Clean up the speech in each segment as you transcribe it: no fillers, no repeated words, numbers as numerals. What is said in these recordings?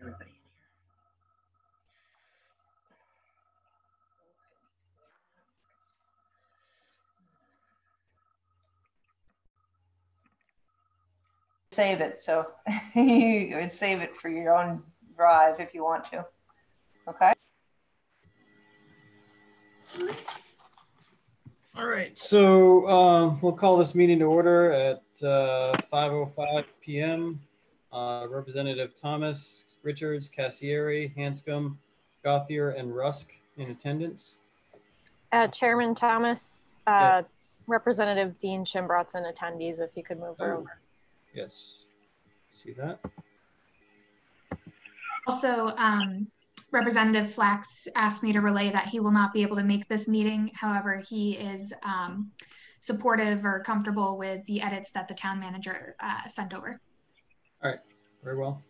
Everybody. Save it, so you would save it for your own drive if you want to. Okay. All right, so we'll call this meeting to order at 5:05 p.m. Representative Thomas, Richards, Cassiere, Hanscom, Gauthier, and Rusk in attendance. Chairman Thomas, Yeah. Representative Dean Shimbrott's in attendees, if you could move her over. Yes, see that. Also, Representative Flax asked me to relay that he will not be able to make this meeting. However, he is supportive or comfortable with the edits that the town manager sent over. All right, very well.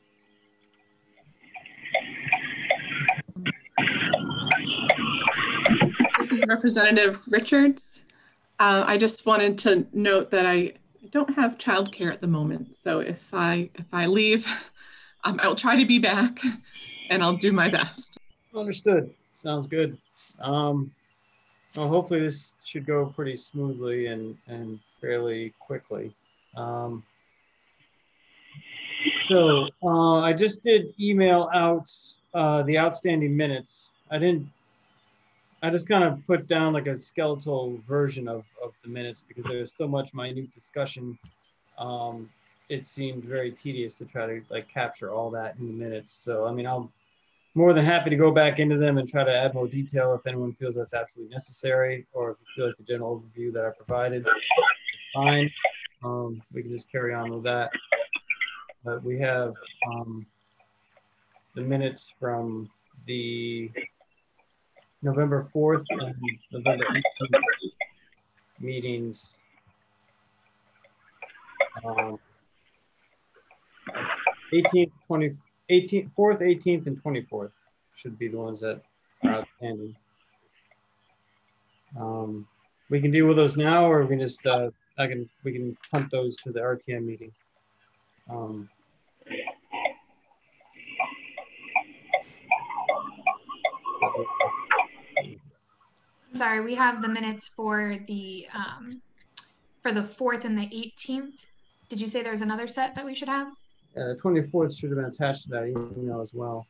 This is Representative Richards. I just wanted to note that I don't have childcare at the moment. So if I leave, I'll try to be back and I'll do my best. Understood. Sounds good. Well, hopefully this should go pretty smoothly and fairly quickly. So I just did email out the outstanding minutes. I just kind of put down like a skeletal version of the minutes because there's so much minute discussion. It seemed very tedious to try to like capture all that in the minutes. So, I mean, I'm more than happy to go back into them and try to add more detail if anyone feels that's absolutely necessary, or if you feel like the general overview that I provided, fine. We can just carry on with that. But we have the minutes from the November 4th and November 18th meetings. 18th, 4th, 18th, and 24th should be the ones that are outstanding. We can deal with those now, or we can just we can punt those to the RTM meeting. I'm sorry, we have the minutes for the 4th and the 18th. Did you say there's another set that we should have? The 24th should have been attached to that email as well.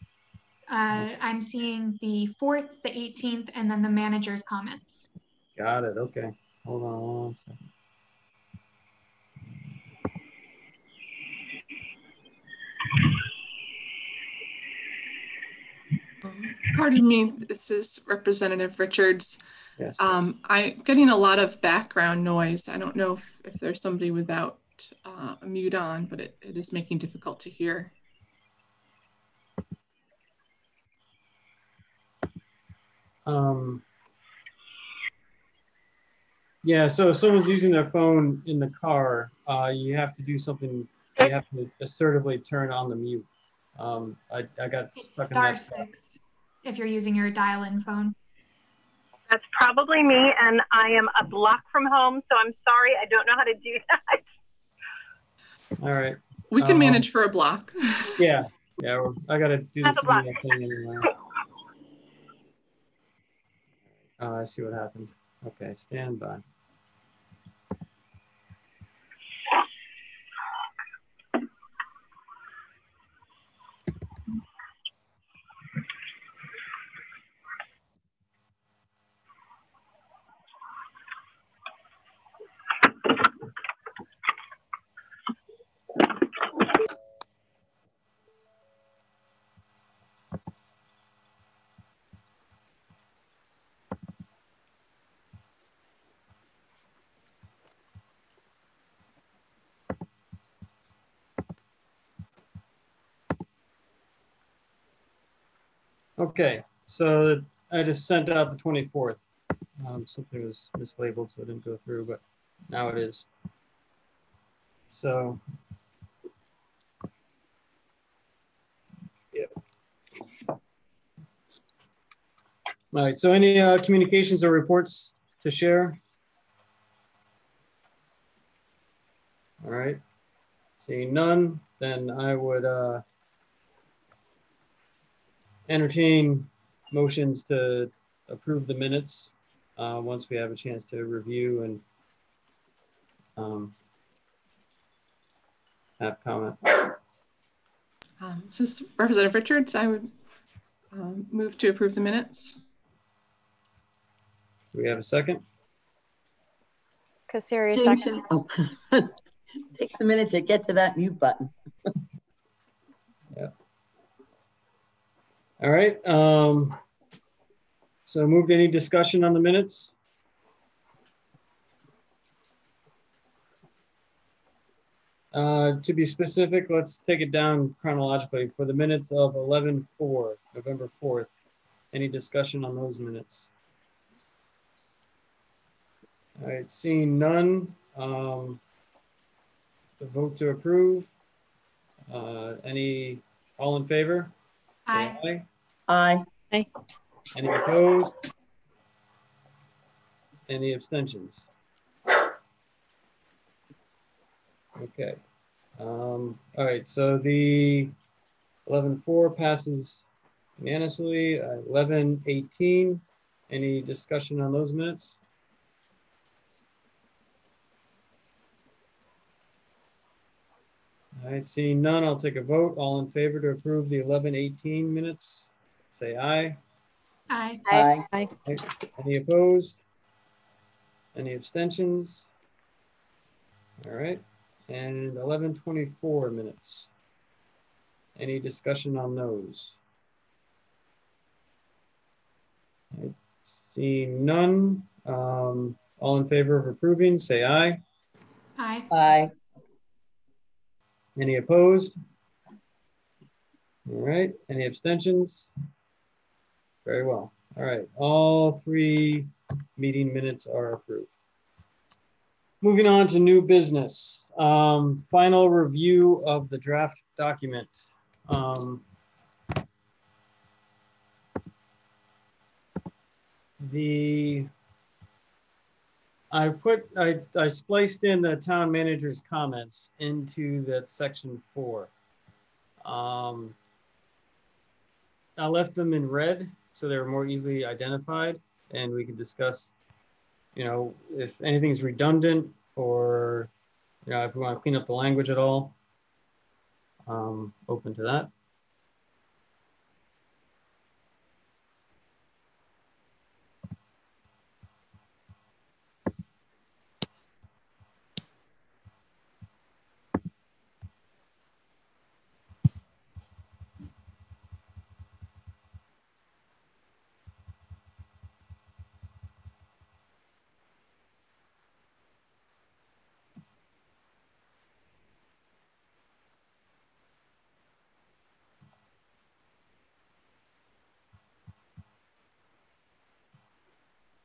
I'm seeing the 4th, the 18th, and then the manager's comments. Got it. Okay. Hold on one second. Pardon me, this is Representative Richards. Yes. I'm getting a lot of background noise. I don't know if there's somebody without a mute on, but it is making it difficult to hear. Yeah, so if someone's using their phone in the car, you have to do something, you have to assertively turn on the mute. I got stuck in that. *6 if you're using your dial-in phone. That's probably me, and I am a block from home, so I'm sorry, I don't know how to do that. All right. We can manage for a block. Yeah, I got to do this thing anyway. I see what happened. Okay, stand by. Okay, so I just sent out the 24th. Something was mislabeled, so it didn't go through, but now it is. So, yeah. All right, so any communications or reports to share? All right, seeing none. then I would entertain motions to approve the minutes once we have a chance to review and have comment. This is Representative Richards. I would move to approve the minutes. Do we have a second? Cassiere, second. Oh. Takes a minute to get to that mute button. Yeah. All right. So moved. Any discussion on the minutes? To be specific, let's take it down chronologically. For the minutes of 11/4, November 4th, any discussion on those minutes? All right, seeing none, the vote to approve. All in favor? Aye. Say Aye. Aye. Any opposed? Any abstentions? Okay. All right, so the 11/4 passes unanimously. 11/18, any discussion on those minutes? All right, seeing none, I'll take a vote. All in favor to approve the 11/18 minutes, say aye. Aye. Aye. Aye. Any opposed? Any abstentions? All right, and 11/24 minutes. Any discussion on those? All right, seeing none, all in favor of approving, say aye. Aye. Aye. Any opposed? All right, any abstentions? Very well. All right, all 3 meeting minutes are approved. Moving on to new business. Final review of the draft document. I spliced in the town manager's comments into that section 4. I left them in red so they were more easily identified, and we could discuss, you know, if anything's redundant or, you know, if we want to clean up the language at all. Open to that.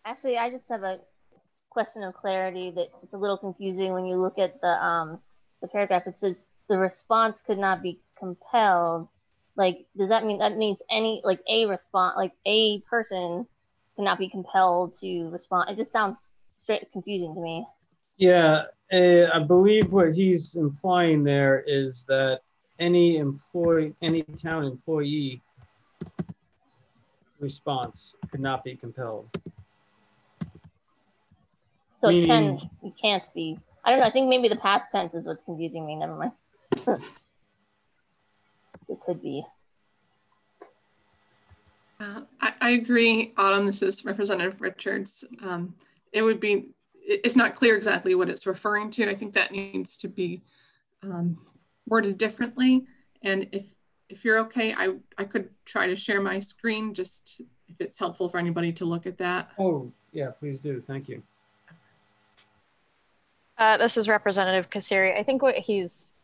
Actually, I just have a question of clarity that it's a little confusing when you look at the paragraph. It says the response could not be compelled. Like, does that mean that means any, like, a response, like a person cannot be compelled to respond? It just sounds straight confusing to me. Yeah, I believe what he's implying there is that any town employee response could not be compelled. So Meaning, it can't be. I don't know. I think maybe the past tense is what's confusing me. Never mind. It could be. I agree, Autumn. This is Representative Richards. It's not clear exactly what it's referring to. I think that needs to be worded differently. And if you're okay, I could try to share my screen just if it's helpful for anybody to look at that. oh, yeah, please do. Thank you. This is Representative Cassiere. I think what he's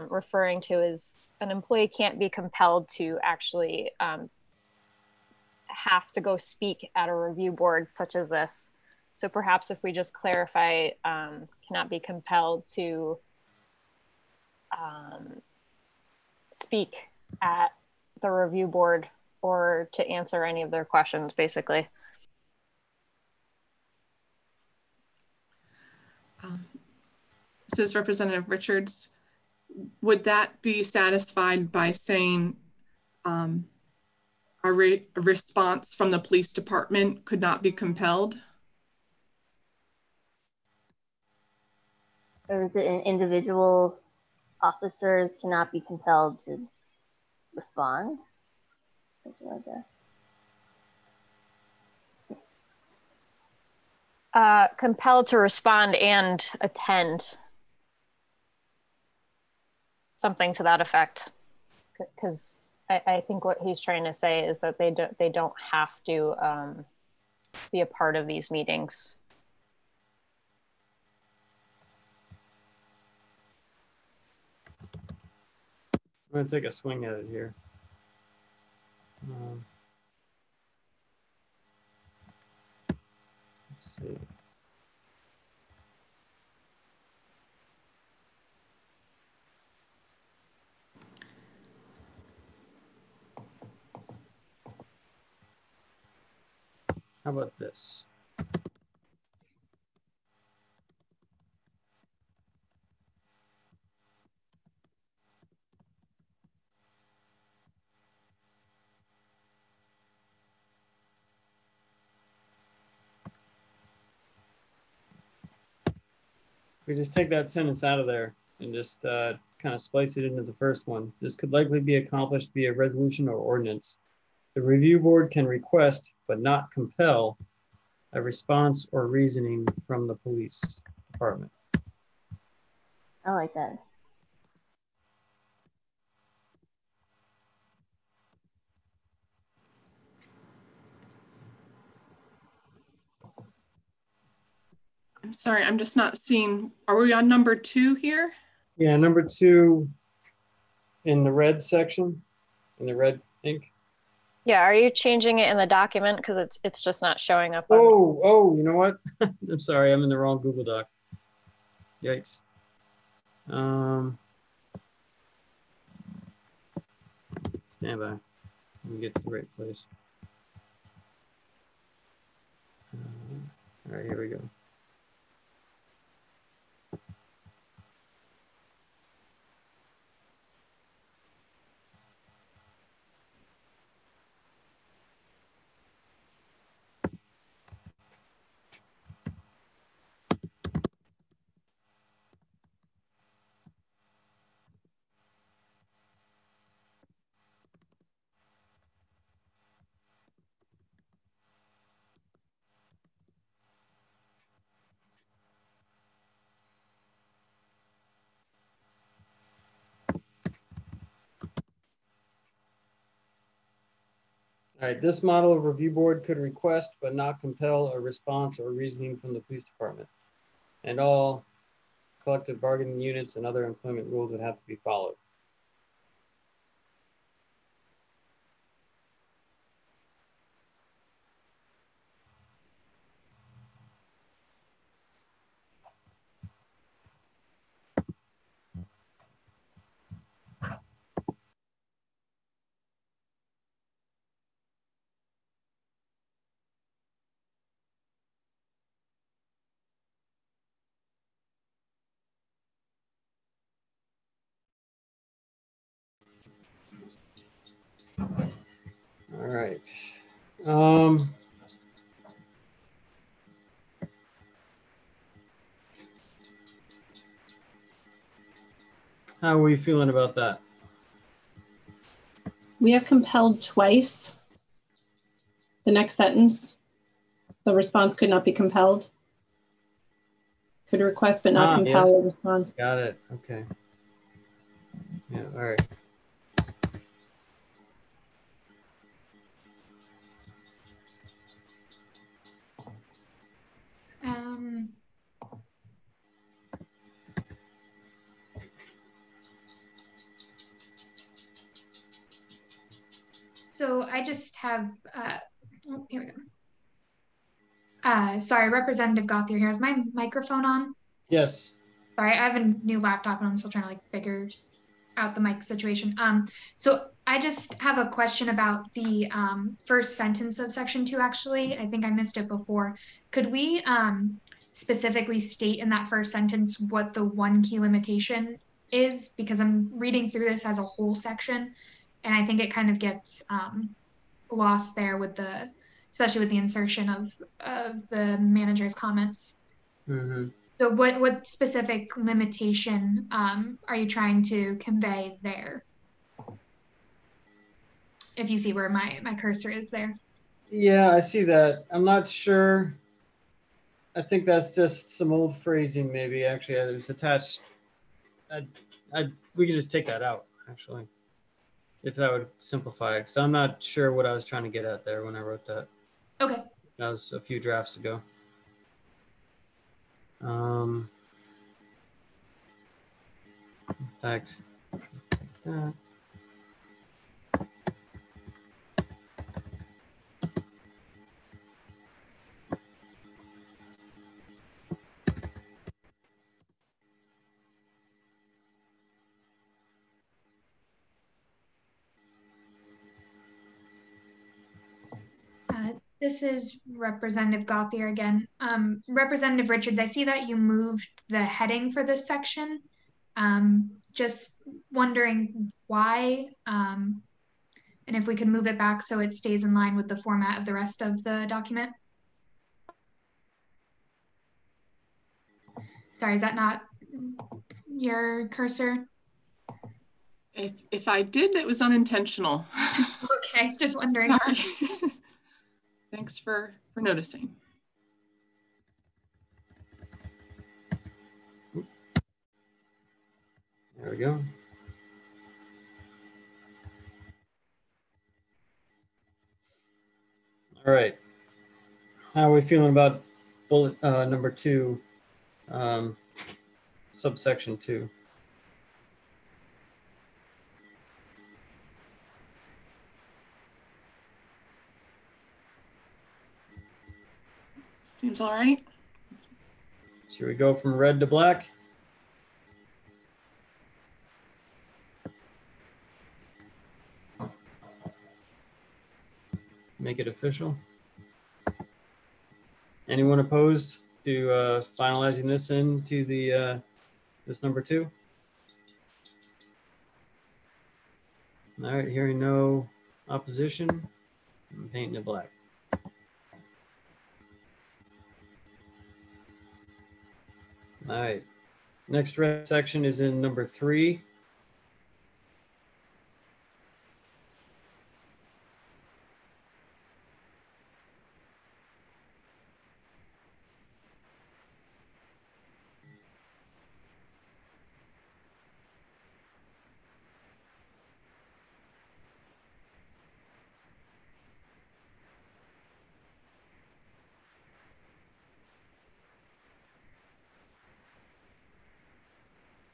referring to is an employee can't be compelled to actually have to go speak at a review board such as this. So perhaps if we just clarify, cannot be compelled to speak at the review board or to answer any of their questions, basically. This is Representative Richards. would that be satisfied by saying a response from the police department could not be compelled? Or is it an individual officers cannot be compelled to respond? Something like that. Compelled to respond and attend. Something to that effect. Because I think what he's trying to say is that they don't have to be a part of these meetings. I'm going to take a swing at it here. Let's see. How about this? We just take that sentence out of there and just kind of splice it into the first one. This could likely be accomplished via resolution or ordinance. The review board can request, but not compel, a response or reasoning from the police department. I like that. I'm sorry, I'm just not seeing. Are we on number 2 here? Yeah, number 2 in the red section, in the red ink. Yeah, are you changing it in the document? Because it's just not showing up. Oh, you know what? I'm sorry, I'm in the wrong Google Doc. Yikes. Stand by. Let me get to the right place. All right, here we go. All right, this model of review board could request but not compel a response or reasoning from the police department. And all collective bargaining units and other employment rules would have to be followed. All right. How are we feeling about that? We have compelled twice. The next sentence, the response could not be compelled. Could request but not compel a response. Got it. Okay. Yeah, all right. So I just have, oh, here we go. Sorry, Representative Gauthier here. Is my microphone on? Yes. Sorry, I have a new laptop and I'm still trying to figure out the mic situation. So I just have a question about the first sentence of section 2, actually. I think I missed it before. Could we specifically state in that first sentence what the 1 key limitation is, because I'm reading through this as a whole section, and I think it kind of gets lost there with the, especially with the insertion of the manager's comments. Mm-hmm. So what specific limitation are you trying to convey there? If you see where my cursor is there. Yeah, I see that. I'm not sure. I think that's just some old phrasing, maybe. Actually, it was attached. We can just take that out, actually, if that would simplify it. So I'm not sure what I was trying to get at there when I wrote that. Okay. That was a few drafts ago. In fact, that. This is Representative Gauthier again. Representative Richards, I see that you moved the heading for this section. Just wondering why, and if we could move it back so it stays in line with the format of the rest of the document. Sorry, is that not your cursor? If I did, it was unintentional. Okay, just wondering. Sorry. Thanks for noticing. There we go. All right. How are we feeling about bullet number 2, subsection 2? Seems all right. Should we go from red to black? Make it official. Anyone opposed to finalizing this into the this number 2? All right, hearing no opposition, I'm painting it black. All right, next red section is in number 3.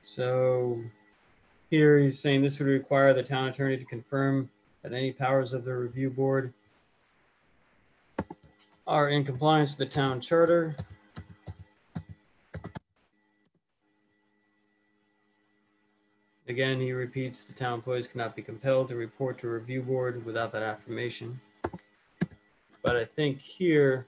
So here he's saying this would require the town attorney to confirm that any powers of the review board are in compliance with the town charter. Again, he repeats the town employees cannot be compelled to report to a review board without that affirmation. But I think here,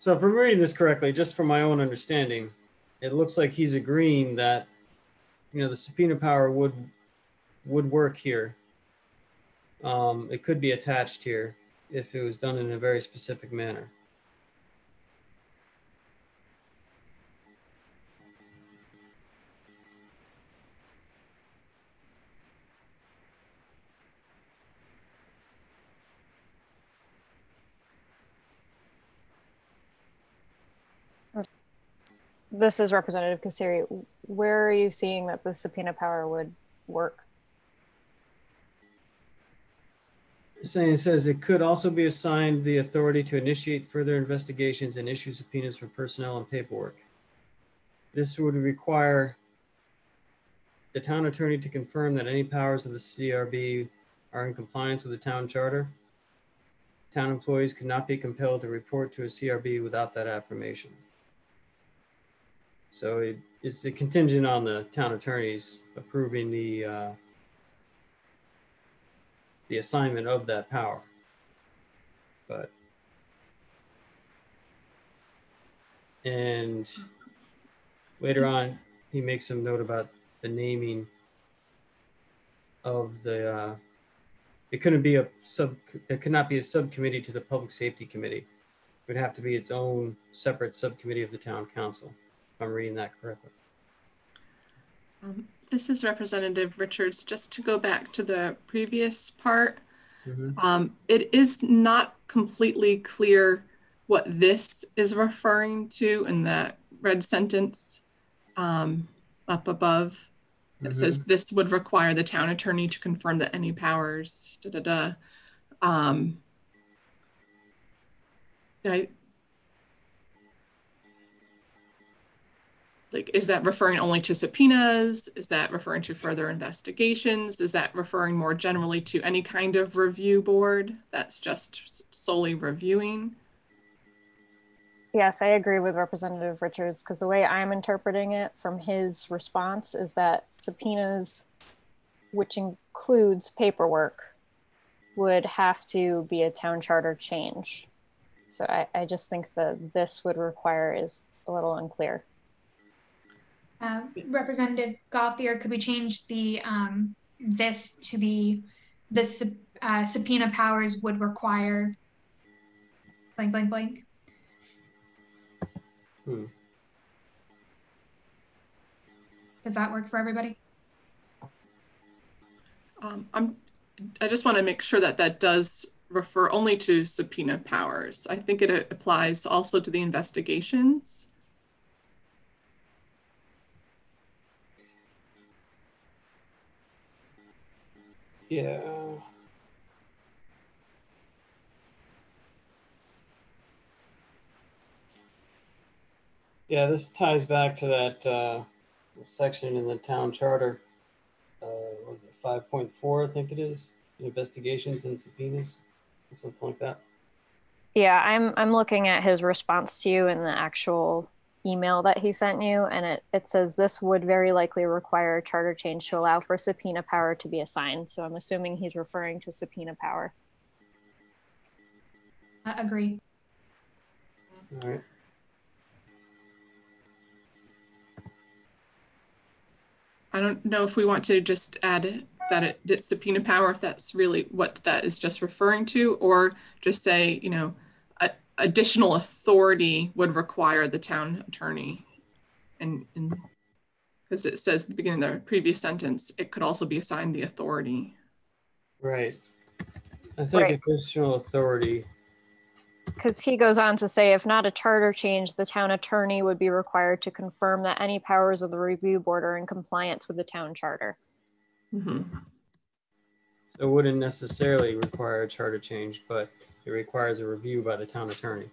so if I'm reading this correctly, just from my own understanding, it looks like he's agreeing that, you know, the subpoena power would work here. It could be attached here if it was done in a very specific manner. This is Representative Cassiere. Where are you seeing that the subpoena power would work? It says it could also be assigned the authority to initiate further investigations and issue subpoenas for personnel and paperwork. This would require the town attorney to confirm that any powers of the CRB are in compliance with the town charter. Town employees could not be compelled to report to a CRB without that affirmation. So it's a contingent on the town attorneys approving the assignment of that power. But, and later on, he makes some note about the naming of the, it could not be a subcommittee to the Public Safety Committee. It would have to be its own separate subcommittee of the town council, if I'm reading that correctly. This is Representative Richards. Just to go back to the previous part, it is not completely clear what this is referring to in that red sentence up above. It says this would require the town attorney to confirm that any powers, like, is that referring only to subpoenas? Is that referring to further investigations? Is that referring more generally to any kind of review board that's just solely reviewing? Yes, I agree with Representative Richards, because the way I'm interpreting it from his response is that subpoenas, which includes paperwork, would have to be a town charter change. So I just think that this would require is a little unclear. Representative Gauthier, could we change the this to be the subpoena powers would require blank blank blank? Does that work for everybody? I just want to make sure that that does refer only to subpoena powers. I think it applies also to the investigations. Yeah. Yeah, this ties back to that section in the town charter. What was it, 5.4, I think it is, investigations and subpoenas, or something like that. Yeah, I'm looking at his response to you in the actual email that he sent you, and it says this would very likely require a charter change to allow for subpoena power to be assigned. So I'm assuming he's referring to subpoena power. Agree. All right. I don't know if we want to just add that it's subpoena power, if that's really what that is just referring to, or just say, you know, additional authority would require the town attorney. And because it says at the beginning of the previous sentence, it could also be assigned the authority. Right. I think additional authority. Because he goes on to say, if not a charter change, the town attorney would be required to confirm that any powers of the review board are in compliance with the town charter. So it wouldn't necessarily require a charter change, but it requires a review by the town attorney.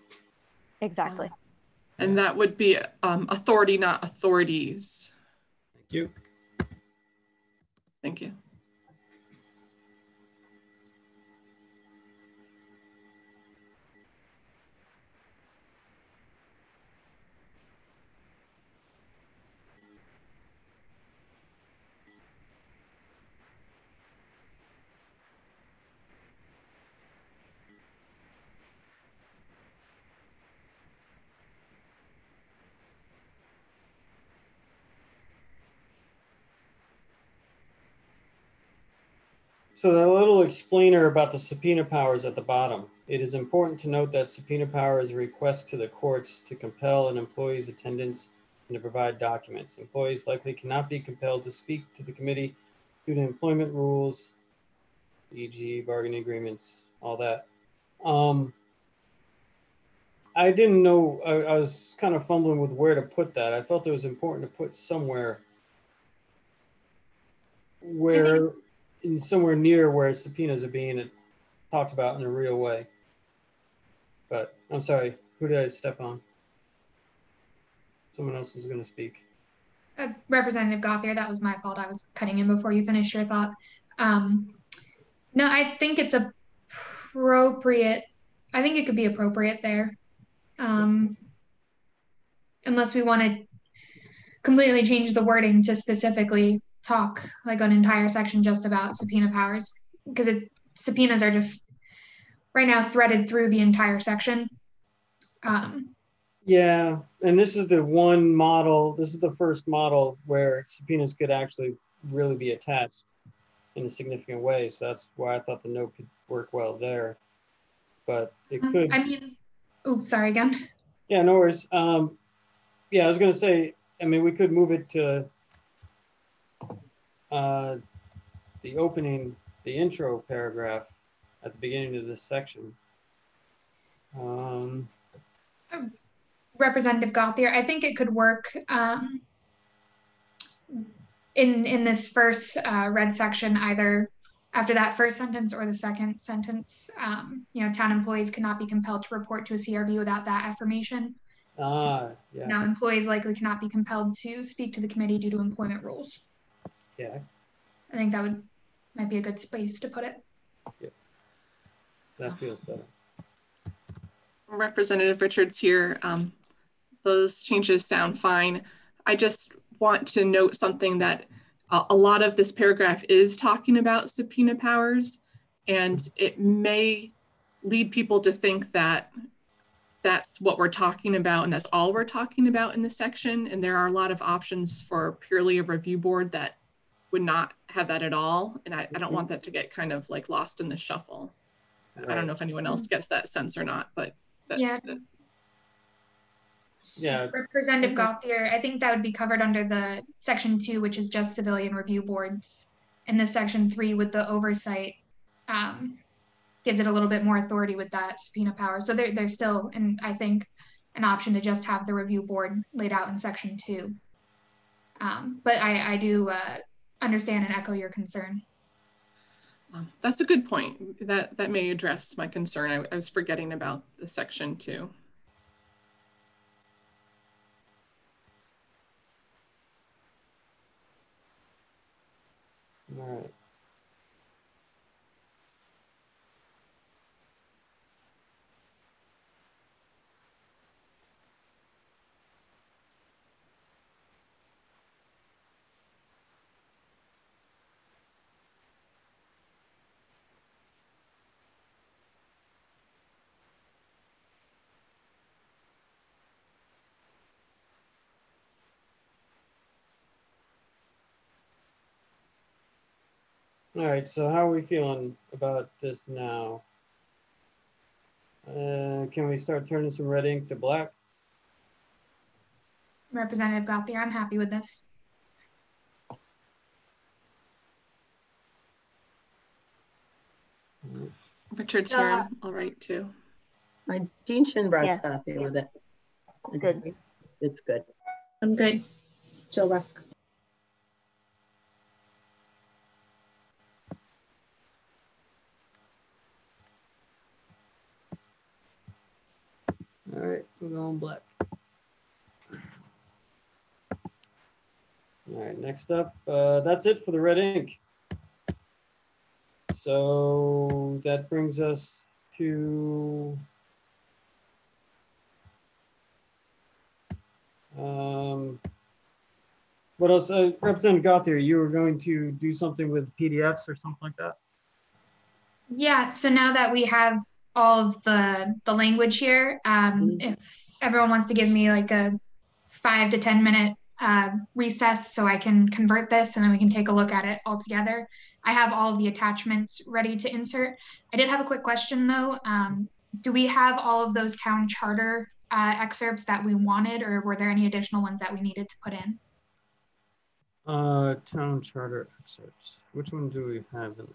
Exactly. And that would be authority, not authorities. Thank you. Thank you. So the little explainer about the subpoena powers at the bottom. It is important to note that subpoena power is a request to the courts to compel an employee's attendance and to provide documents. Employees likely cannot be compelled to speak to the committee due to employment rules, e.g. bargaining agreements, all that. I didn't know, I was kind of fumbling with where to put that. I felt it was important to put somewhere where, somewhere near where subpoenas are being talked about in a real way. But I'm sorry, who did I step on? Someone else was going to speak. Representative Gauthier, that was my fault. I was cutting in before you finished your thought. No, I think it's appropriate. I think it could be appropriate there. Unless we want to completely change the wording to specifically talk like an entire section just about subpoena powers, because subpoenas are just right now threaded through the entire section. Yeah, and this is the one model, this is the first model where subpoenas could actually really be attached in a significant way. So that's why I thought the note could work well there. But it could. I mean, oh, sorry again. Yeah, no worries. Yeah, I was going to say, I mean, we could move it to the opening, the intro paragraph at the beginning of this section. Representative Gauthier, I think it could work in this first red section, either after that first sentence or the second sentence. You know, town employees cannot be compelled to report to a CRB without that affirmation. Yeah. Now, employees likely cannot be compelled to speak to the committee due to employment rules. Yeah. I think that might be a good space to put it. Yeah. That feels better. Representative Richards here. Those changes sound fine. I just want to note something that a lot of this paragraph is talking about subpoena powers, and it may lead people to think that that's what we're talking about and that's all we're talking about in this section. And there are a lot of options for purely a review board that would not have that at all. And I don't want that to get kind of like lost in the shuffle. Right. I don't know if anyone else gets that sense or not, but yeah. Representative Gauthier, I think that would be covered under the section 2, which is just civilian review boards. And the section 3 with the oversight gives it a little bit more authority with that subpoena power. So there's still, and I think, an option to just have the review board laid out in section 2. But I do understand and echo your concern. That's a good point. That may address my concern. I was forgetting about the section 2. All right. All right, so how are we feeling about this now? Can we start turning some red ink to black? Representative Gauthier, I'm happy with this. Richard's here, all right too. My Dean Shinbrad's happy with it. Good. It's good. I'm good. Jill Rusk. All right, we're going black. All right, next up, that's it for the red ink. So that brings us to what else? Representative Gauthier, you were going to do something with PDFs or something like that? Yeah, so now that we have all of the language here, if everyone wants to give me like a 5 to 10 minute recess so I can convert this and then we can take a look at it all together. I have all of the attachments ready to insert. I did have a quick question though. Do we have all of those town charter excerpts that we wanted, or were there any additional ones that we needed to put in? Town charter excerpts. Which one do we have in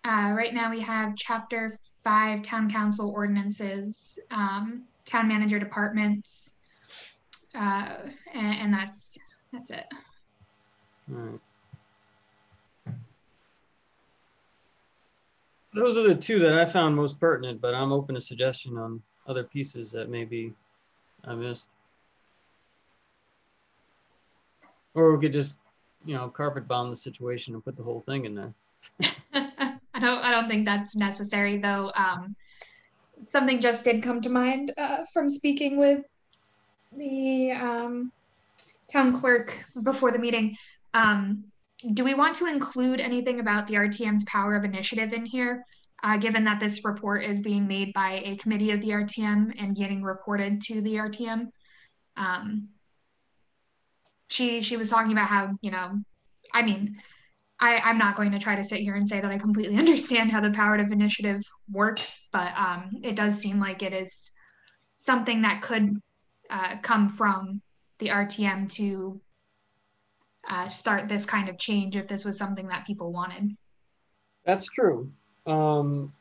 right now we have chapter 5, town council ordinances, town manager departments, and that's it. All right. Those are the two that I found most pertinent, but I'm open to suggestion on other pieces that maybe I missed. Or we could just, carpet bomb the situation and put the whole thing in there. I don't think that's necessary though. Something just did come to mind from speaking with the town clerk before the meeting. Do we want to include anything about the RTM's power of initiative in here, given that this report is being made by a committee of the RTM and getting reported to the RTM? She was talking about how, I mean, I'm not going to try to sit here and say that I completely understand how the power of initiative works, but it does seem like it is something that could come from the RTM to start this kind of change if this was something that people wanted. That's true. From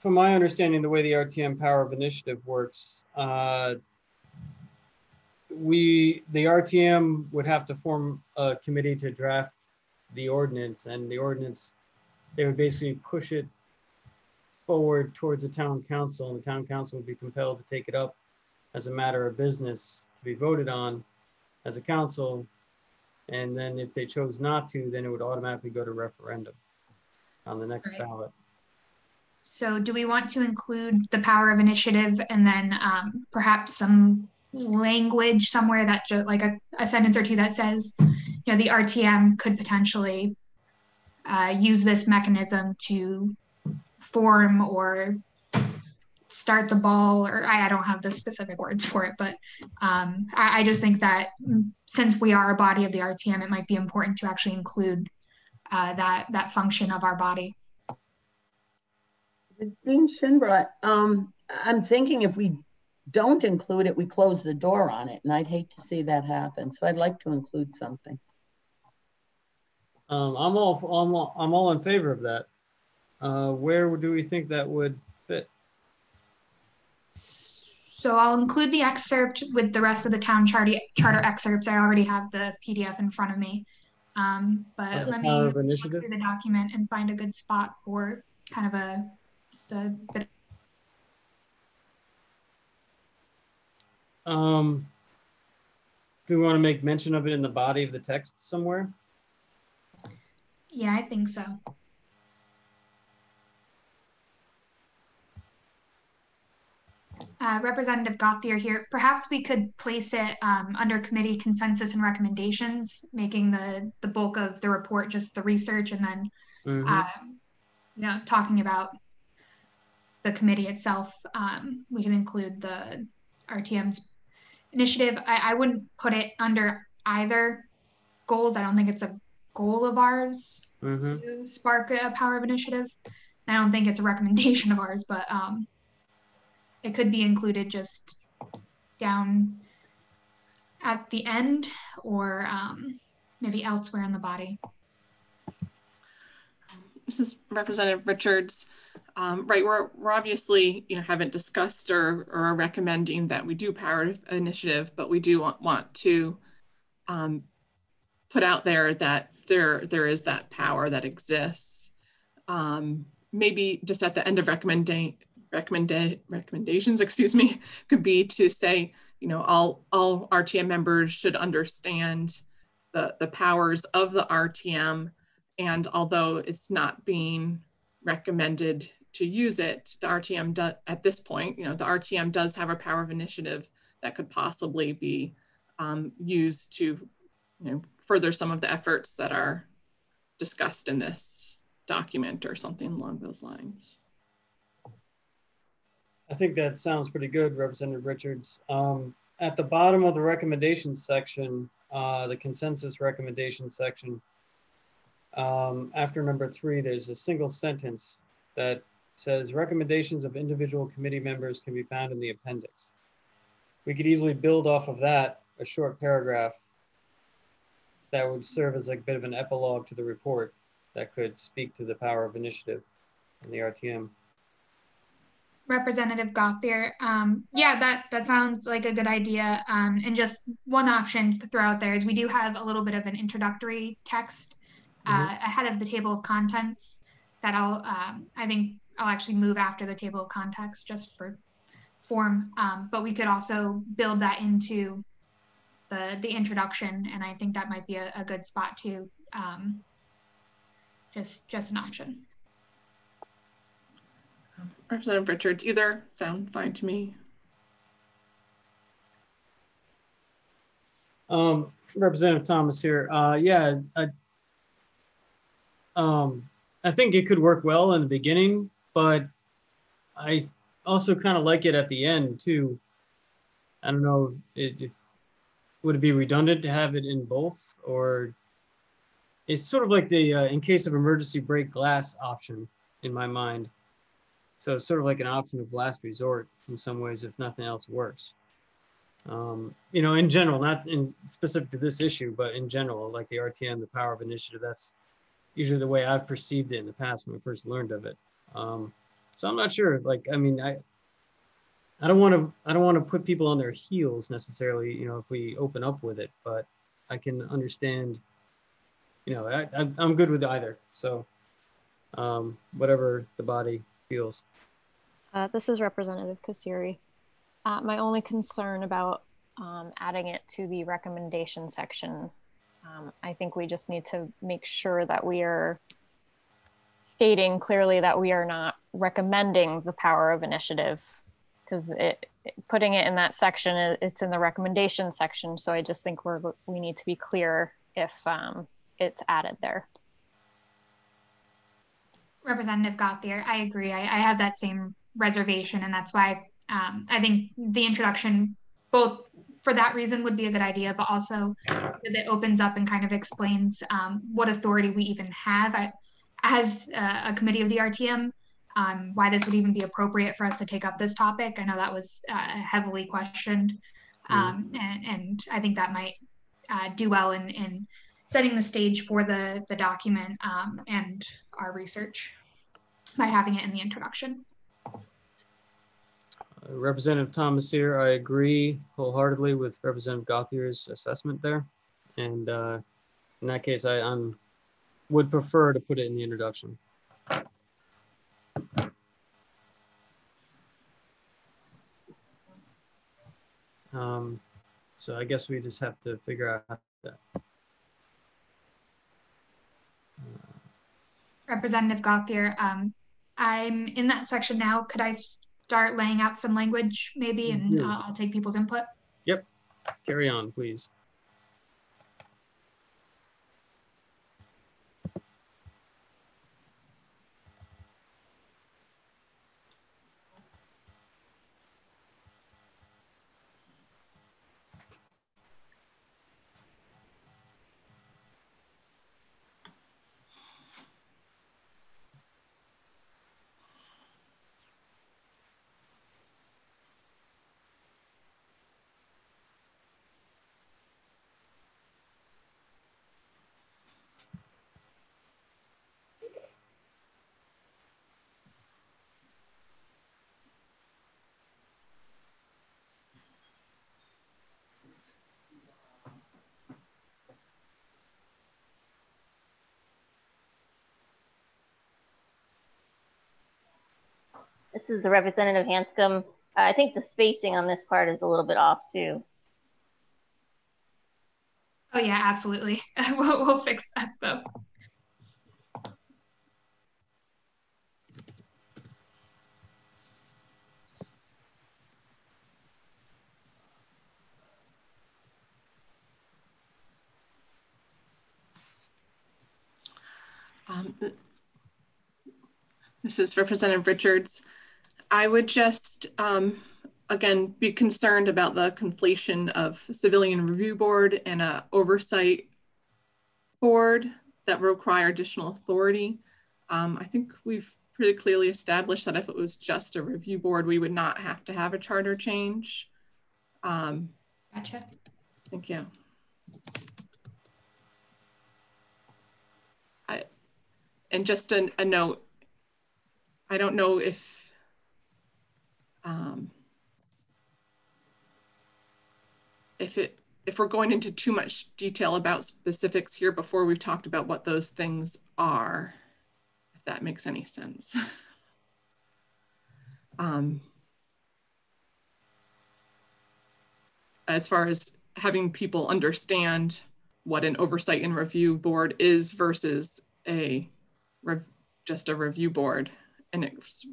my understanding, the way the RTM power of initiative works, the RTM would have to form a committee to draft the ordinance, and the ordinance, they would basically push it forward towards the town council, and the town council would be compelled to take it up as a matter of business to be voted on as a council. And then if they chose not to, then it would automatically go to referendum on the next ballot. So do we want to include the power of initiative and then perhaps some language somewhere that just like a sentence or two that says, the RTM could potentially use this mechanism to form or start the ball, or I don't have the specific words for it, but I just think that since we are a body of the RTM, it might be important to actually include that function of our body. Dean Shinbrat, I'm thinking if we don't include it, we close the door on it, and I'd hate to see that happen. So I'd like to include something. I'm all in favor of that. Where do we think that would fit? So I'll include the excerpt with the rest of the town charter excerpts. I already have the PDF in front of me. But let me look through the document and find a good spot for kind of just a bit. Do we want to make mention of it in the body of the text somewhere? Yeah, I think so. Representative Gauthier here. Perhaps we could place it under committee consensus and recommendations, making the bulk of the report just the research, and then talking about the committee itself. We can include the RTM's initiative. I wouldn't put it under either goals. I don't think it's a goal of ours to spark a power of initiative. And I don't think it's a recommendation of ours, but it could be included just down at the end or maybe elsewhere in the body. This is Representative Richards. Right, we're obviously haven't discussed or are recommending that we do power initiative, but we do want to put out there that there is that power that exists. Maybe just at the end of recommendations, excuse me, could be to say, all RTM members should understand the powers of the RTM, and although it's not being recommended to use it, the RTM at this point, the RTM does have a power of initiative that could possibly be used to further some of the efforts that are discussed in this document or something along those lines. I think that sounds pretty good, Representative Richards. At the bottom of the recommendations section, the consensus recommendation section, after number 3, there's a single sentence that says recommendations of individual committee members can be found in the appendix. We could easily build off of that a short paragraph that would serve as a bit of an epilogue to the report that could speak to the power of initiative in the RTM. Representative Gauthier, yeah, that sounds like a good idea. And just one option to throw out there is we do have a little bit of an introductory text ahead of the table of contents that I think I'll actually move after the table of contents just for form. But we could also build that into the introduction, and I think that might be a good spot to just an option. Representative Richards, either sound fine to me. Representative Thomas here. Yeah, I think it could work well in the beginning, but I also kind of like it at the end too. I don't know, would it be redundant to have it in both, or it's sort of like the in case of emergency break glass option in my mind. So it's sort of like an option of last resort in some ways if nothing else works. You know, in general, not in specific to this issue, but in general, like the RTM, the power of initiative, that's usually the way I've perceived it in the past when I first learned of it. So I'm not sure. Like, I mean, I don't want to put people on their heels necessarily, you know, if we open up with it, but I can understand, you know, I'm good with either. So whatever the body feels. This is Representative Cassiere. My only concern about adding it to the recommendation section, I think we just need to make sure that we are stating clearly that we are not recommending the power of initiative, because putting it in that section, it's in the recommendation section. So I just think we need to be clear if it's added there. Representative Gauthier, I agree. I have that same reservation, and that's why I think the introduction, both for that reason, would be a good idea, but also because it opens up and kind of explains what authority we even have as a committee of the RTM, why this would even be appropriate for us to take up this topic. I know that was heavily questioned, and I think that might do well in setting the stage for the document and our research by having it in the introduction. Representative Thomas here, I agree wholeheartedly with Representative Gauthier's assessment there. And in that case, I would prefer to put it in the introduction. So I guess we just have to figure out how to do that. Representative Gauthier, I'm in that section now. Could I start laying out some language maybe, and I'll take people's input? Yep, carry on, please. This is the Representative Hanscom. I think the spacing on this part is a little bit off too. Oh yeah, absolutely. We'll fix that though. This is Representative Richards. I would just, again, be concerned about the conflation of Civilian Review Board and an Oversight Board that require additional authority. I think we've pretty clearly established that if it was just a review board, we would not have to have a charter change. Gotcha. Thank you. And just a note, I don't know if we're going into too much detail about specifics here before we've talked about what those things are, if that makes any sense. As far as having people understand what an oversight and review board is versus just a review board, and it's,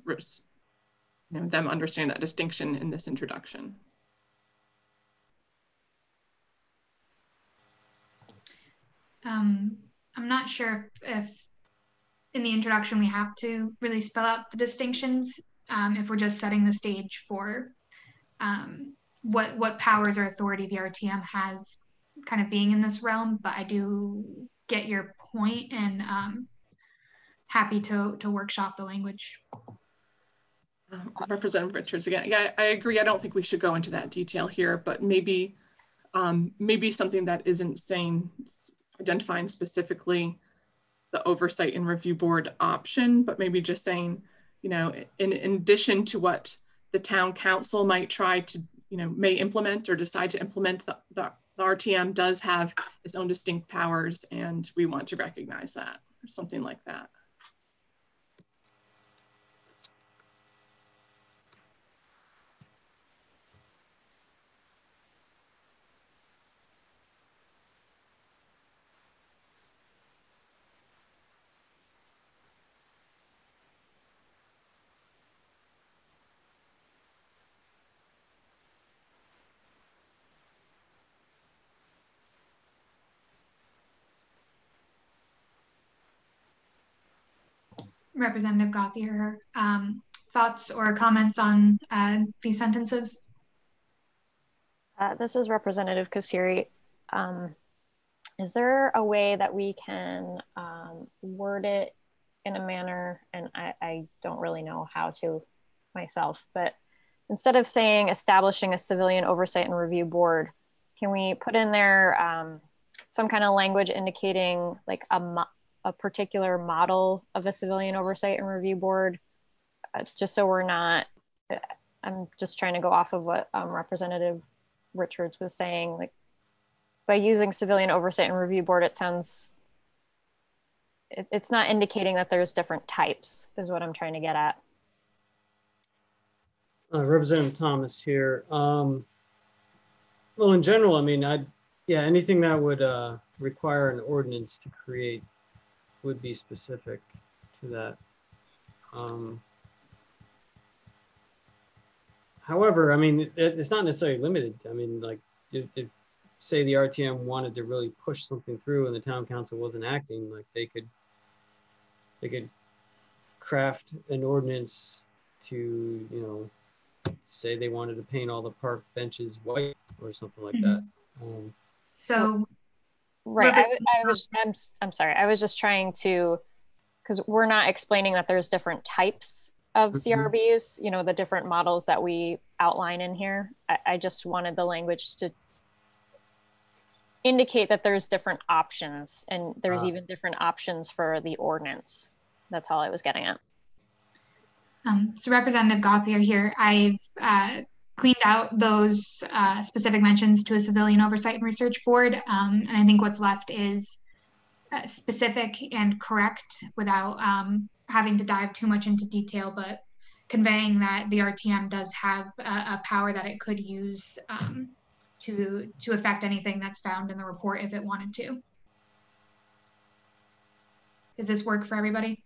them understanding that distinction in this introduction. I'm not sure if in the introduction we have to really spell out the distinctions, if we're just setting the stage for what powers or authority the RTM has kind of being in this realm. But I do get your point, and happy to workshop the language. Representative Richards again. Yeah, I agree. I don't think we should go into that detail here, but maybe something that isn't identifying specifically the oversight and review board option, but maybe just saying, in addition to what the town council might try to, may implement or decide to implement, the RTM does have its own distinct powers, and we want to recognize that, or something like that. Representative Gauthier, thoughts or comments on these sentences? This is Representative Cassiere. Is there a way that we can word it in a manner, and I don't really know how to myself, but instead of saying establishing a civilian oversight and review board, can we put in there some kind of language indicating like a particular model of a civilian oversight and review board, just so we're not, I'm just trying to go off of what Representative Richards was saying, like by using civilian oversight and review board, it sounds, it's not indicating that there's different types, is what I'm trying to get at. Representative Thomas here. Well, in general, I mean, anything that would require an ordinance to create would be specific to that. However, I mean, it's not necessarily limited. I mean, like if say the RTM wanted to really push something through and the town council wasn't acting, like they could craft an ordinance to, say they wanted to paint all the park benches white or something like that. So, right, I'm sorry. I was just trying to, because we're not explaining that there's different types of CRBs, the different models that we outline in here. I just wanted the language to indicate that there's different options, and there's even different options for the ordinance. That's all I was getting at. So Representative Gauthier here, I've cleaned out those specific mentions to a civilian oversight and research board. And I think what's left is specific and correct without having to dive too much into detail, but conveying that the RTM does have a power that it could use to affect anything that's found in the report if it wanted to. Does this work for everybody?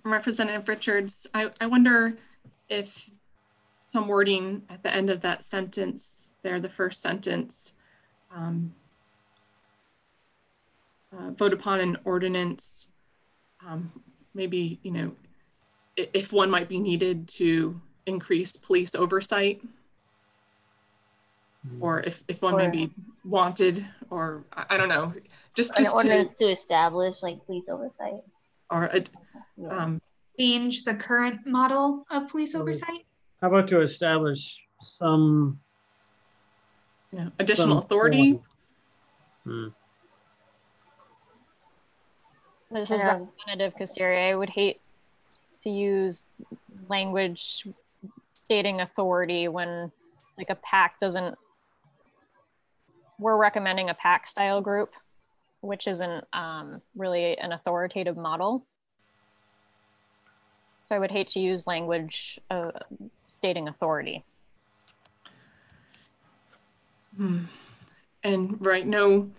Representative Richards, I wonder if some wording at the end of that sentence there, the first sentence, vote upon an ordinance, maybe, if one might be needed to increase police oversight, or if one may be wanted, or I don't know, just an ordinance to establish like police oversight. Or change the current model of police oversight? How about to establish some additional authority? This is Representative Cassiere. I would hate to use language stating authority when like a PAC doesn't, we're recommending a PAC style group, which isn't really an authoritative model. So I would hate to use language stating authority. And right, no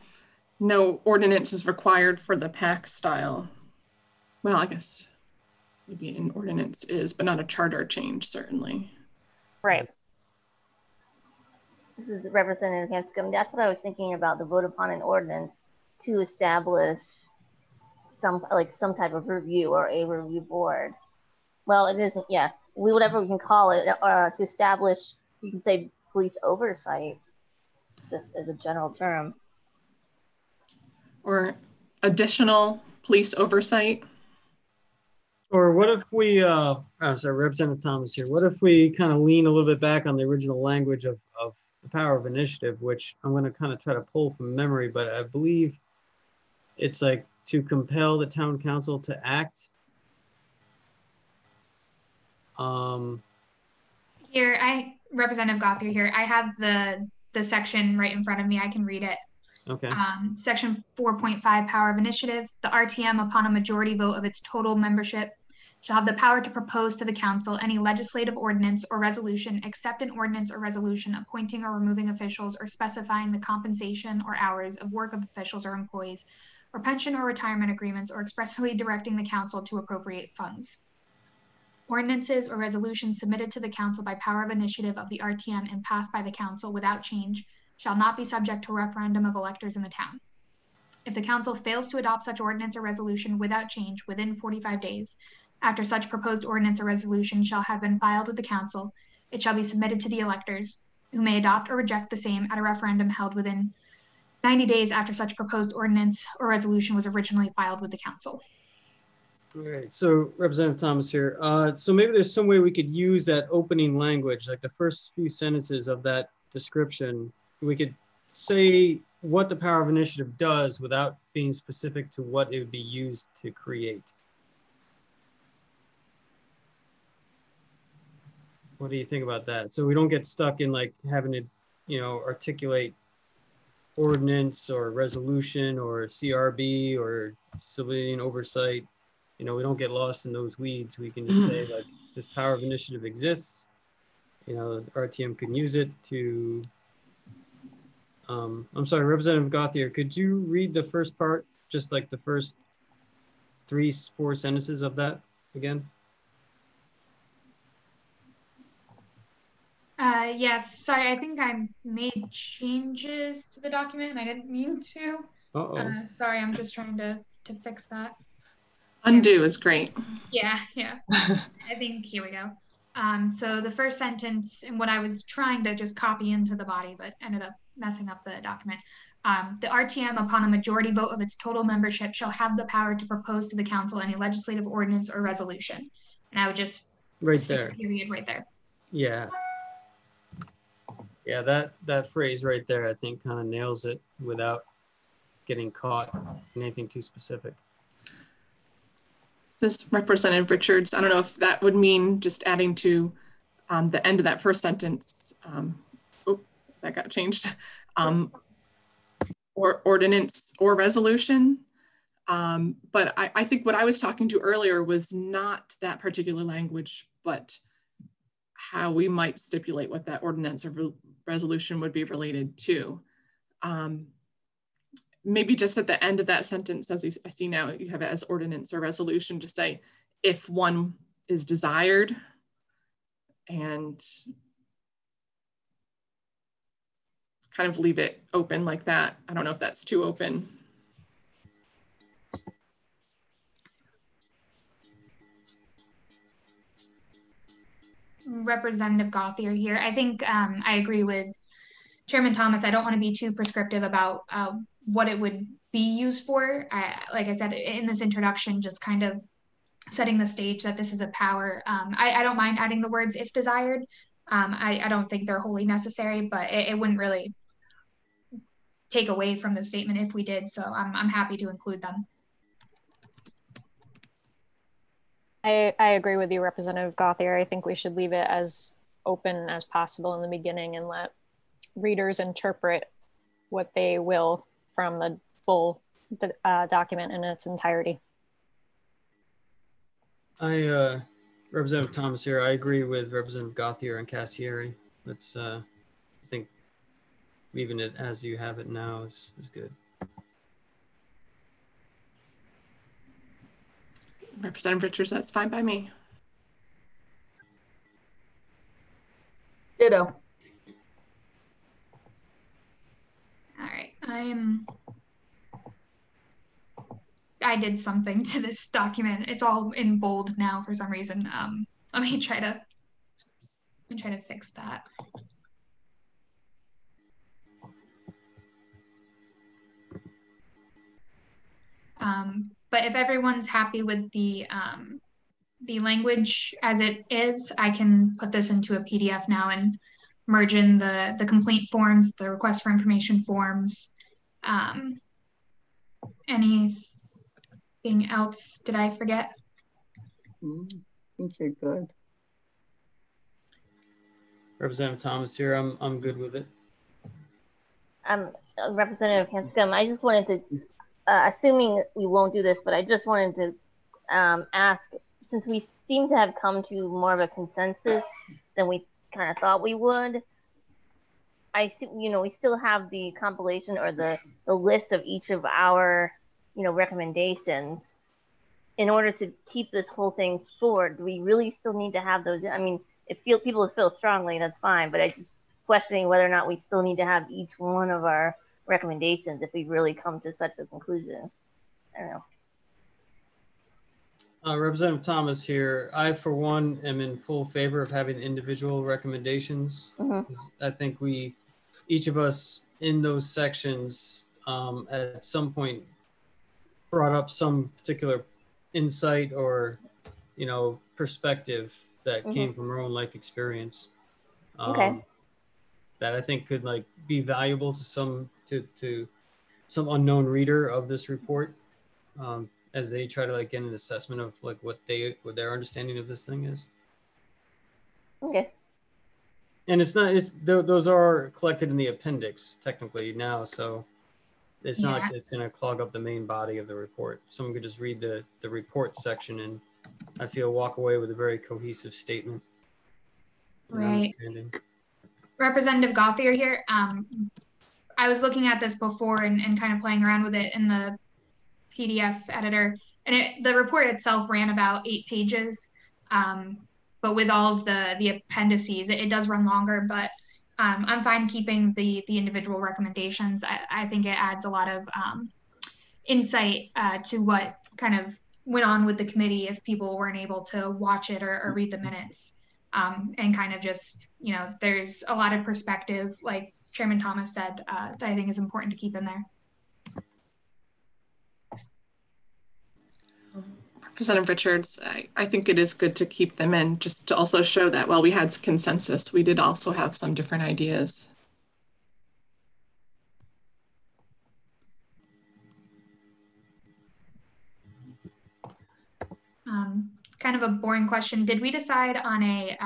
ordinance is required for the PAC style. Well, I guess maybe an ordinance is, but not a charter change, certainly. Right. This is Representative Hanscom. That's what I was thinking about, the vote upon an ordinance to establish some type of review or a review board. Well, it isn't, yeah. Whatever we can call it, to establish, you can say police oversight, just as a general term. Or additional police oversight. Or what if we, sorry, Representative Thomas here, what if we kind of lean a little bit back on the original language of the power of initiative, which I'm going to kind of try to pull from memory, but I believe it's like to compel the town council to act. Here, Representative Gauthier here. I have the section right in front of me. I can read it. Okay. Section 4.5, power of initiative. The RTM, upon a majority vote of its total membership, shall have the power to propose to the council any legislative ordinance or resolution, except an ordinance or resolution appointing or removing officials or specifying the compensation or hours of work of officials or employees, or pension or retirement agreements, or expressly directing the council to appropriate funds. Ordinances or resolutions submitted to the council by power of initiative of the RTM and passed by the council without change shall not be subject to a referendum of electors in the town. If the council fails to adopt such ordinance or resolution without change within 45 days, after such proposed ordinance or resolution shall have been filed with the council, it shall be submitted to the electors, who may adopt or reject the same at a referendum held within 90 days after such proposed ordinance or resolution was originally filed with the council. All right, so Representative Thomas here. So maybe there's some way we could use that opening language, like the first few sentences of that description. We could say what the power of initiative does without being specific to what it would be used to create. What do you think about that? So we don't get stuck in like having to, articulate ordinance or resolution or CRB or civilian oversight. We don't get lost in those weeds. We can just say like this power of initiative exists. RTM can use it to, I'm sorry, Representative Gauthier, could you read the first part, just like the first 3-4 sentences of that again? Yeah, sorry, I think I made changes to the document and I didn't mean to. Sorry, I'm just trying to fix that. Undo is great. Yeah. I think, here we go. So the first sentence, and what I was trying to just copy into the body, but ended up messing up the document. The RTM, upon a majority vote of its total membership, shall have the power to propose to the council any legislative ordinance or resolution. And I would just stick a period right there. Yeah, that phrase right there, I think kind of nails it without getting caught in anything too specific. This Representative Richards, I don't know if that would mean just adding to the end of that first sentence. That got changed. Or ordinance or resolution. But I think what I was talking to earlier was not that particular language, but how we might stipulate what that ordinance or resolution would be related to. Maybe just at the end of that sentence, as I see now, you have it as ordinance or resolution, just say if one is desired, and kind of leave it open like that. I don't know if that's too open. Representative Gauthier here. I think I agree with Chairman Thomas. I don't want to be too prescriptive about what it would be used for. Like I said in this introduction, just kind of setting the stage that this is a power. I don't mind adding the words if desired. I don't think they're wholly necessary, but it wouldn't really take away from the statement if we did. So I'm happy to include them. I agree with you, Representative Gauthier. I think we should leave it as open as possible in the beginning and let readers interpret what they will from the full document in its entirety. Representative Thomas here, I agree with Representative Gauthier and Cassiere. Let's, I think leaving it as you have it now is good. Representative Richards, that's fine by me. Ditto. All right, I did something to this document. It's all in bold now for some reason. Let me try to fix that. But if everyone's happy with the language as it is, I can put this into a PDF now and merge in the complaint forms, the request for information forms. Anything else did I forget? I think you're good. Representative Thomas here. I'm good with it. Representative Hanscom, I just wanted to, assuming we won't do this, but I just wanted to ask, since we seem to have come to more of a consensus than we kind of thought we would, I see, we still have the compilation or the list of each of our, recommendations. In order to keep this whole thing forward, do we really still need to have those? I mean, if people feel strongly, that's fine, but I just questioning whether or not we still need to have each one of our recommendations if we really come to such a conclusion. I don't know. Representative Thomas here. I, for one, am in full favor of having individual recommendations. I think each of us in those sections at some point brought up some particular insight or, perspective that came from our own life experience. Okay. That I think could be valuable to some unknown reader of this report. As they try to get an assessment of what their understanding of this thing is. Okay. And those are collected in the appendix technically now, so it's not like it's going to clog up the main body of the report. Someone could just read the report section and I feel walk away with a very cohesive statement. Right. Representative Gauthier here. I was looking at this before and kind of playing around with it in the PDF editor, and the report itself ran about 8 pages, but with all of the appendices, it does run longer, but I'm fine keeping the individual recommendations. I think it adds a lot of insight to what kind of went on with the committee if people weren't able to watch it or read the minutes, and kind of just, there's a lot of perspective, like Chairman Thomas said, that I think is important to keep in there. Representative Richards, I think it is good to keep them in, just to also show that while we had consensus, we did also have some different ideas. Kind of a boring question. Did we decide on a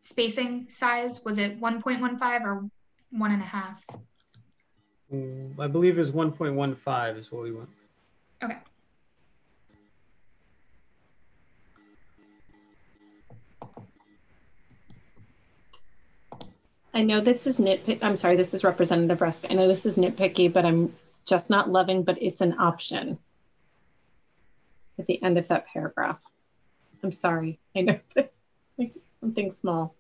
spacing size? Was it 1.15 or 1.5? I believe it was 1.15 is what we went. Okay. I know this is nitpicky. I'm sorry, this is Representative Rusk. I know this is nitpicky, but I'm just not loving, but it's an option at the end of that paragraph. I'm sorry. I know this. Something small.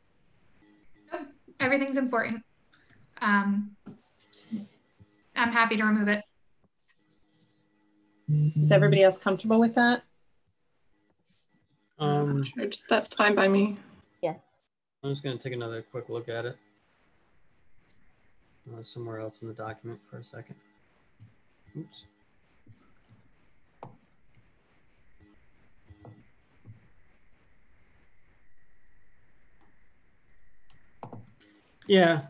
Everything's important. I'm happy to remove it. Is everybody else comfortable with that? That's fine by me. Yeah. I'm just going to take another quick look at it. Somewhere else in the document for a second. Oops. Yeah.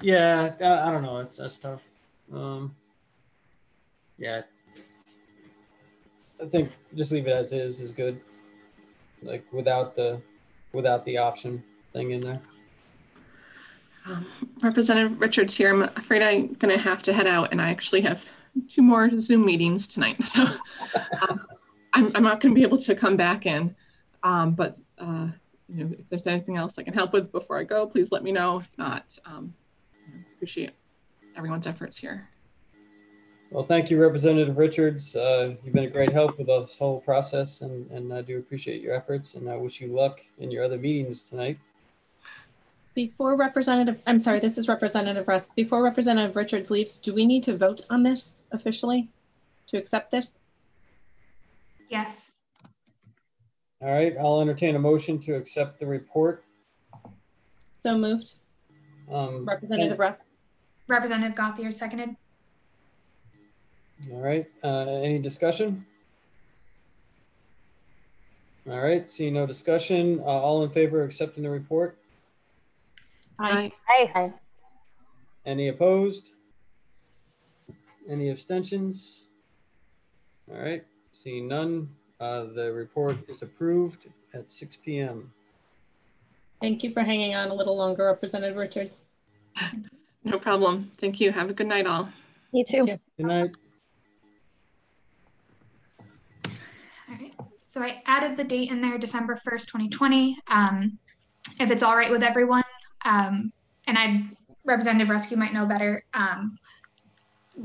Yeah, I don't know. That's tough. Yeah. I think just leave it as is good. Without the option thing in there. Representative Richards here. I'm afraid I'm going to have to head out, and I actually have 2 more Zoom meetings tonight. So I'm not going to be able to come back in. But you know, if there's anything else I can help with before I go, please let me know. If not, appreciate everyone's efforts here. Well, thank you, Representative Richards. You've been a great help with this whole process, and I do appreciate your efforts, and I wish you luck in your other meetings tonight. Before Representative, I'm sorry, this is Representative Rusk. Before Representative Richards leaves, do we need to vote on this officially to accept this? Yes. All right, I'll entertain a motion to accept the report. So moved. Representative Rusk. Representative Gauthier seconded. All right, any discussion? All right, seeing no discussion, all in favor of accepting the report? Aye. Aye. Any opposed? Any abstentions? All right, seeing none, the report is approved at 6 p.m. Thank you for hanging on a little longer, Representative Richards. No problem. Thank you. Have a good night, all. You too. Good night. All right. So I added the date in there, December 1st, 2020. If it's all right with everyone, and Representative Rescue might know better.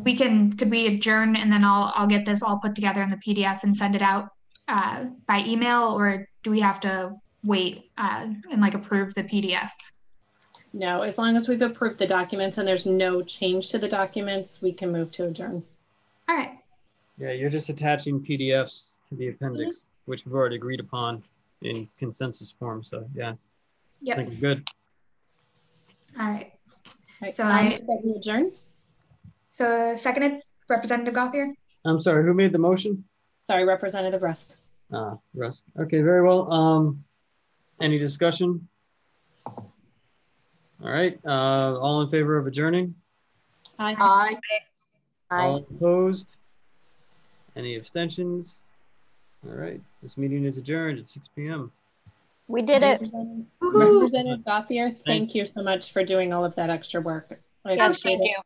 Could we adjourn, and then I'll get this all put together in the PDF and send it out by email, or do we have to wait and like approve the PDF? No, as long as we've approved the documents and there's no change to the documents, we can move to adjourn. All right. Yeah, you're just attaching PDFs to the appendix, which we've already agreed upon in consensus form. So yeah, Yep. I think we're good. All right. So I adjourn. So seconded, Representative Gauthier. I'm sorry, who made the motion? Sorry, Representative Rusk. Rusk. Okay, very well. Any discussion? All right, all in favor of adjourning? Aye. Aye. All opposed? Any abstentions? All right, this meeting is adjourned at 6 p.m. We did it. Representative Gauthier, thank you so much for doing all of that extra work. I appreciate it.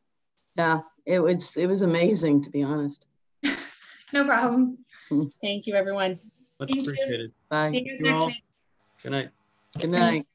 Yeah, it was amazing, to be honest. No problem. Thank you, everyone. Much Thank you. appreciated. Bye. See you guys You next all. week. Good night. Good night.